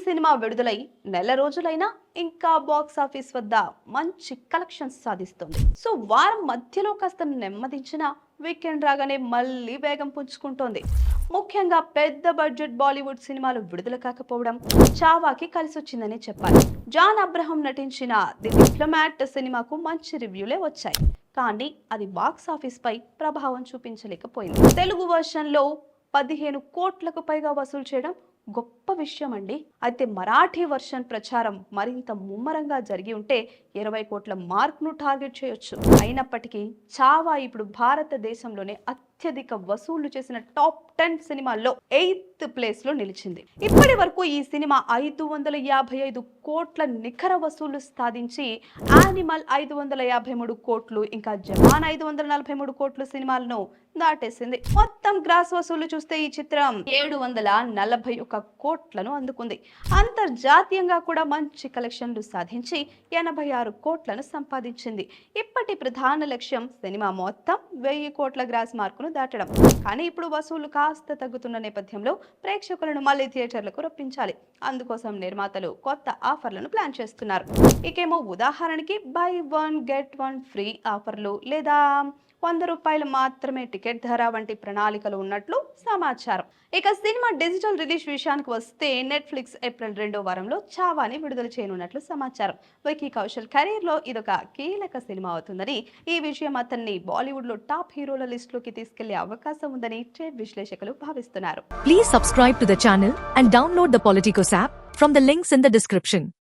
Cinema విడుదలై నెల రోజులైనా ఇంకా బాక్స్ ఆఫీస్ వద్ద మంచి కలెక్షన్స్ సాధిస్తుంది. సో వారం మధ్యలో కాస్త నెమ్మదించిన వీకెండ్ రాగానే మళ్ళీ వేగం పుంజుకుంటోంది. ముఖ్యంగా పెద్ద బడ్జెట్ బాలీవుడ్ సినిమాలు విడుదల కాకపోవడం చావాకి కలిసొచ్చిందని చెప్పాలి. జాన్ అబ్రహం నటించిన ది డిప్లొమాట్ సినిమాకు మంచి రివ్యూలే వచ్చాయి, కానీ అది బాక్స్ ఆఫీస్ పై ప్రభావం చూపించలేకపోయింది. తెలుగు వర్షన్లో 15 కోట్లకు పైగా వసూలు చేయడం గొప్ప విషయం అండి. అయితే మరాఠీ వర్షన్ ప్రచారం మరింత ముమ్మరంగా జరిగి ఉంటే 20 కోట్ల మార్క్ను టార్గెట్ చేయొచ్చు. అయినప్పటికీ చావా ఇప్పుడు భారతదేశంలోనే అత్యధిక వసూళ్లు చేసిన టాప్ 10 సినిమాల్లో 8th ప్లేస్ లో నిలిచింది. ఇప్పటి వరకు ఈ సినిమా 555 కోట్ల నికర వసూళ్లు సాధించి యానిమల్ 553 కోట్లు, ఇంకా జవాన్ 543 కోట్లు సినిమాలను దాటేసింది. మొత్తం గ్రాస్ వసూళ్లు చూస్తే ఈ చిత్రం 741 కోట్లను అందుకుంది. అంతర్జాతీయంగా కూడా మంచి కలెక్షన్లు సాధించి 86 కోట్లను సంపాదించింది. ఇప్పటి ప్రధాన లక్ష్యం సినిమా మొత్తం 1000 కోట్ల గ్రాస్ మార్కును దాటడం. కానీ ఇప్పుడు వసూళ్లు కాస్త తగ్గుతున్న నేపథ్యంలో ప్రేక్షకులను మళ్ళీ థియేటర్లకు రప్పించాలి. అందుకోసం నిర్మాతలు కొత్త ఆఫర్లను ప్లాన్ చేస్తున్నారు. ఇకేమో ఉదాహరణకి బై 1 గెట్ 1 ఫ్రీ ఆఫర్లు, లేదా ₹100 మాత్రమే టికెట్ ధర వంటి ప్రణాళికలు ఉన్నట్లు సమాచారం. ఇక సినిమా డిజిటల్ రిలీజ్ విషయానికి వస్తే నెట్ఫ్లిక్స్ ఏప్రిల్ 2వ వారంలో చావాని విడుదల చేయనున్నట్లు సమాచారం. వికీ కౌశల్ కెరీర్ లో ఇదొక కీలక సినిమా అవుతుందని, ఈ విషయం అతన్ని బాలీవుడ్ లో టాప్ హీరోల లిస్ట్ లోకి తీసుకెళ్లే అవకాశం ఉందని ట్రేడ్ విశ్లేషకులు భావిస్తున్నారు. Please subscribe to the channel and download the Politicos app from the links in the description.